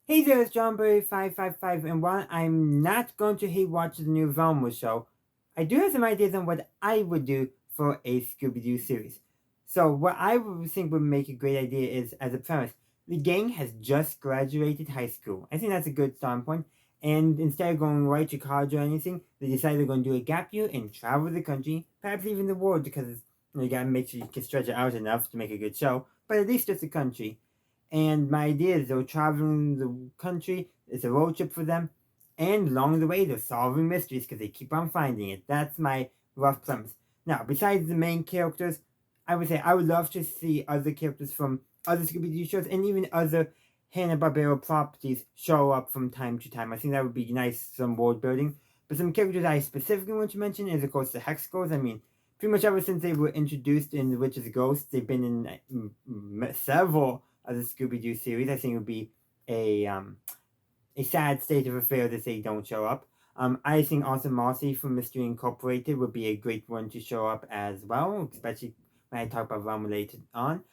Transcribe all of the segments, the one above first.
Hey there, it's JohnBurry555, and while I'm not going to hate watch the new Velma show, I do have some ideas on what I would do for a Scooby-Doo series. So what I would think would make a great idea is, as a premise, the gang has just graduated high school. I think that's a good starting point. And instead of going right to college or anything, they decided they're going to do a gap year and travel the country, perhaps even the world, because you gotta make sure you can stretch it out enough to make a good show, but at least just the country. And my idea is they're traveling the country. It's a road trip for them. And along the way, they're solving mysteries because they keep on finding it. That's my rough premise. Now, besides the main characters, I would say I would love to see other characters from other Scooby-Doo shows and even other Hanna-Barbera properties show up from time to time. I think that would be nice, some world building. But some characters I specifically want to mention is, of course, the Hex Girls. I mean, pretty much ever since they were introduced in The Witch's Ghost, they've been in several of the Scooby Doo series. I think it would be a um, a sad state of affairs if they don't show up. I think also Marcy from Mystery Incorporated would be a great one to show up as well, especially when I talk about Rum later on.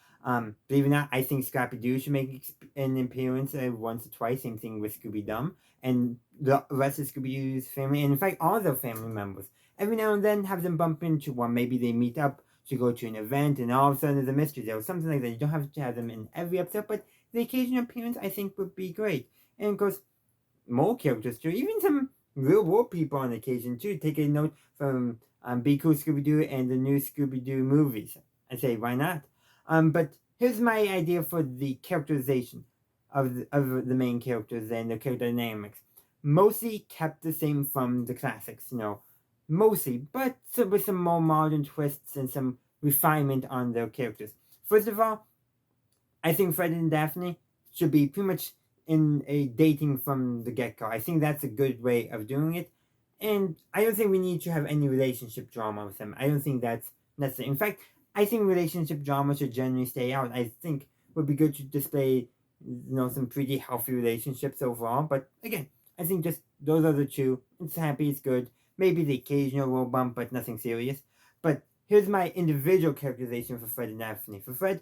Believe it or not, I think Scrappy Doo should make an appearance once or twice. Same thing with Scooby Dum and the rest of Scooby Doo's family, and in fact, all their family members. Every now and then, have them bump into one. Maybe they meet up to go to an event, and all of a sudden there's a mystery there, or something like that. You don't have to have them in every episode, but the occasional appearance I think would be great. And of course, more characters too, even some real world people on occasion too. Take a note from Be Cool Scooby Doo and the new Scooby Doo movies. I say, why not? But here's my idea for the characterization of the main characters and the character dynamics. Mostly kept the same from the classics, mostly, but with some more modern twists and some refinement on their characters. First of all, I think Fred and Daphne should be pretty much in a dating from the get go. I think that's a good way of doing it. And I don't think we need to have any relationship drama with them. I don't think that's necessary. In fact, I think relationship drama should generally stay out. I think it would be good to display, some pretty healthy relationships overall. But again, I think just those are the two. It's happy, it's good. Maybe the occasional road bump, but nothing serious. But here's my individual characterization for Fred and Daphne. For Fred,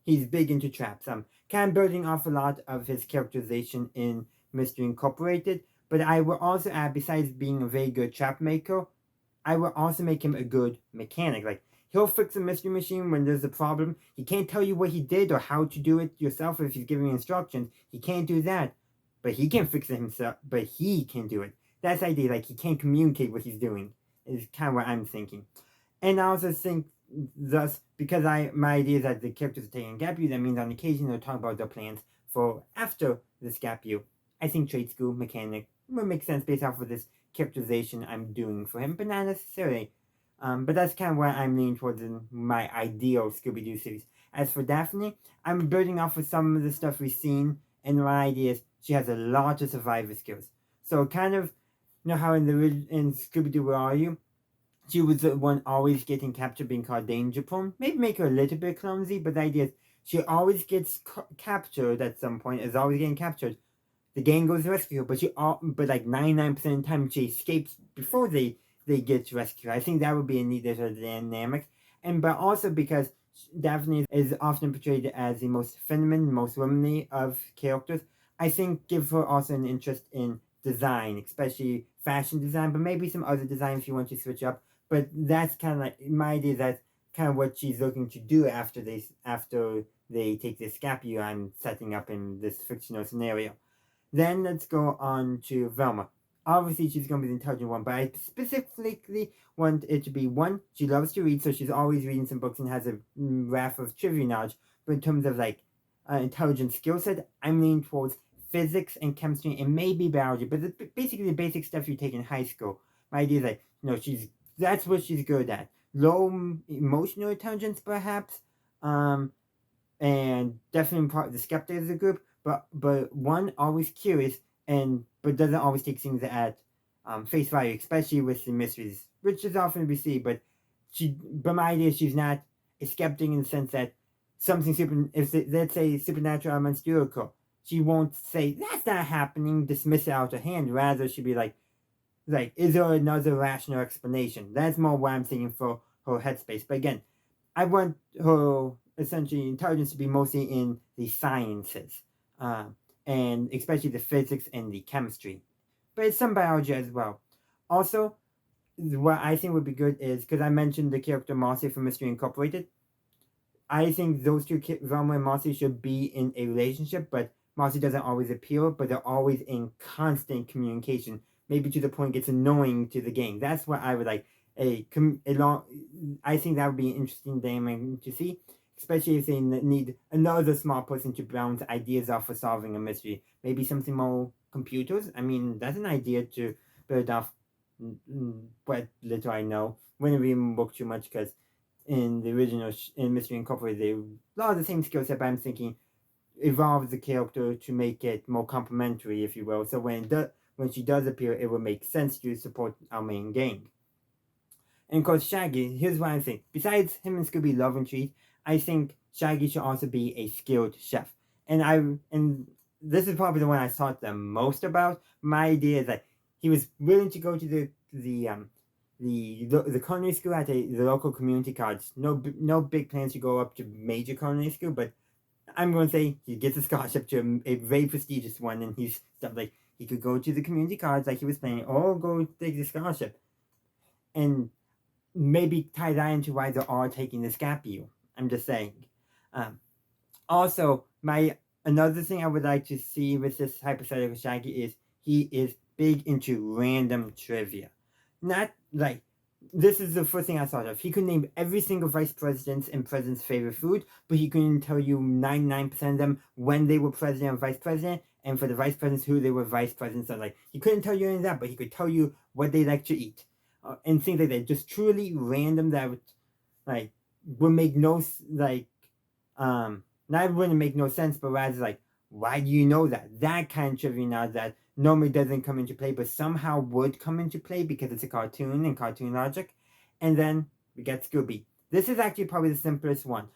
he's big into traps. Kind of building off a lot of his characterization in Mystery Incorporated. But I will also add, besides being a very good trap maker, I will also make him a good mechanic. Like, he'll fix a mystery machine when there's a problem. He can't tell you what he did or how to do it yourself if he's giving instructions. He can't do that. But he can fix it himself. But he can do it. That's the idea. Like, he can't communicate what he's doing, is kind of what I'm thinking. And I also think, thus, because my idea is that the characters are taking a gap year, that means on occasion they'll talk about their plans for after this gap year. I think trade school mechanic would make sense based off of this characterization I'm doing for him, but not necessarily. But that's kind of what I'm leaning towards in my ideal Scooby Doo series. As for Daphne, I'm building off of some of the stuff we've seen, and my idea is she has a lot of survivor skills. So kind of, how in Scooby Doo, Where Are You? She was the one always getting captured, being called danger prone. Maybe make her a little bit clumsy, but the idea is she always gets captured at some point. Is always getting captured. The gang goes to rescue her, but like 99% of the time she escapes before they get to rescue her. I think that would be a neat little dynamic, and but also because Daphne is often portrayed as the most feminine, most womanly of characters. I think give her also an interest in design, especially fashion design, but maybe some other designs if you want to switch up. But that's kind of like my idea. That's kind of what she's looking to do after they take this gap year I'm setting up in this fictional scenario. Then let's go on to Velma. Obviously, she's going to be the intelligent one, but I specifically want it to be one, she loves to read, so she's always reading some books and has a raft of trivia knowledge. But in terms of like intelligent skill set, I'm leaning towards physics and chemistry and maybe biology, but it's basically the basic stuff you take in high school. My idea is like, that's what she's good at. Low emotional intelligence, perhaps, and definitely part of the skeptic of the group, but one always curious and but doesn't always take things at face value, especially with the mysteries, which is often we see. But my idea is she's not a skeptic in the sense that something if let's say supernatural elements do occur, she won't say that's not happening, dismiss it out of hand. Rather, she'd be like, is there another rational explanation? That's more what I'm thinking for her headspace. But again, I want her essentially intelligence to be mostly in the sciences. Uh, and especially the physics and the chemistry, but it's some biology as well. Also, what I think would be good is because I mentioned the character Marcy from Mystery Incorporated. I think those two, Velma and Marcy, should be in a relationship, but Marcy doesn't always appear, but they're always in constant communication, maybe to the point it gets annoying to the gang. That's what I would like. I think that would be an interesting dynamic to see, especially if they need another smart person to bounce ideas off for solving a mystery. Maybe something more computers. I mean, that's an idea to build off. What little I know, wouldn't even work too much because in the original in Mystery Incorporated, they a lot of the same skill set, but I'm thinking evolve the character to make it more complementary, if you will. So when she does appear, it will make sense to support our main gang. And of course, Shaggy. Here's what I think. Besides him and Scooby love and treat, I think Shaggy should also be a skilled chef. And this is probably the one I thought the most about. My idea is that he was willing to go to the culinary school at the local community college. No big plans to go up to major culinary school, but I'm going to say he gets a scholarship to a very prestigious one, and he's stuff like he could go to the community college like he was planning, or go take the scholarship, and maybe tie that into why they're all taking this gap year. I'm just saying. Also, another thing I would like to see with this hypothetical Shaggy is he is big into random trivia. Not like this is the first thing I thought of. He could name every single vice president's and president's favorite food, but he couldn't tell you 99% of them when they were president or vice president, and for the vice presidents who they were vice presidents. So like he couldn't tell you any of that, but he could tell you what they like to eat, and things like that. Just truly random that would make no not wouldn't make no sense, but rather like why do you know that? That kind of trivia now that normally doesn't come into play, but somehow would come into play because it's a cartoon and cartoon logic. And then we get Scooby. This is actually probably the simplest one.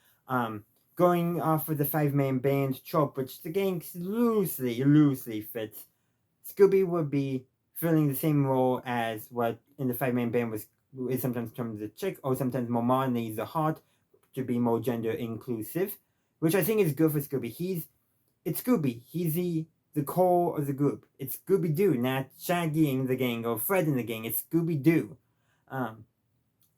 Going off of the 5-man band trope, which the gang loosely fits. Scooby would be filling the same role as what in the 5-man band is sometimes termed the chick, or sometimes more modernly the heart, to be more gender inclusive, which I think is good for Scooby. It's Scooby. He's the core of the group. It's Scooby-Doo, not Shaggy and the gang or Fred and the gang. It's Scooby-Doo.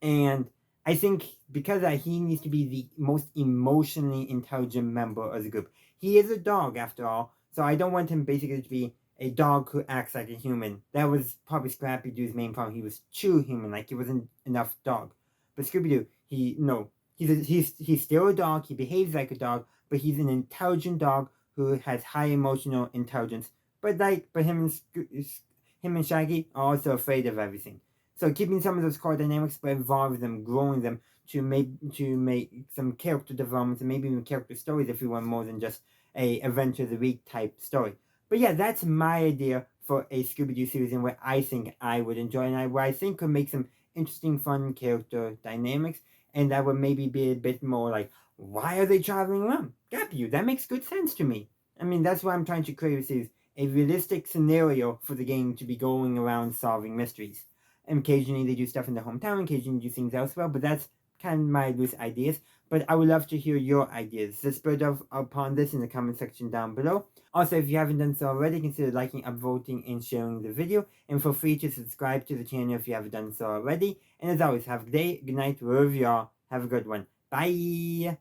And I think because of that, he needs to be the most emotionally intelligent member of the group. He is a dog, after all, so I don't want him basically to be a dog who acts like a human. That was probably Scrappy-Doo's main problem. He was too human, like he wasn't enough dog. But Scooby-Doo, he's still a dog. He behaves like a dog, but he's an intelligent dog who has high emotional intelligence. But him and Shaggy are also afraid of everything. So keeping some of those core dynamics, but evolving them, growing them to make some character developments and maybe even character stories if you want more than just a Adventure of the Week type story. But yeah, that's my idea for a Scooby-Doo series and what I think I would enjoy and what I think could make some interesting, fun character dynamics, and that would maybe be a bit more like, why are they traveling around? Gap you. That makes good sense to me. I mean, that's what I'm trying to create is a realistic scenario for the game to be going around solving mysteries. And occasionally they do stuff in their hometown, occasionally do things elsewhere, but that's kind of my loose ideas. But I would love to hear your ideas. So spread upon this in the comment section down below. Also, if you haven't done so already, consider liking, upvoting, and sharing the video. And feel free to subscribe to the channel if you haven't done so already. And as always, have a good day, good night, wherever you are. Have a good one. Bye!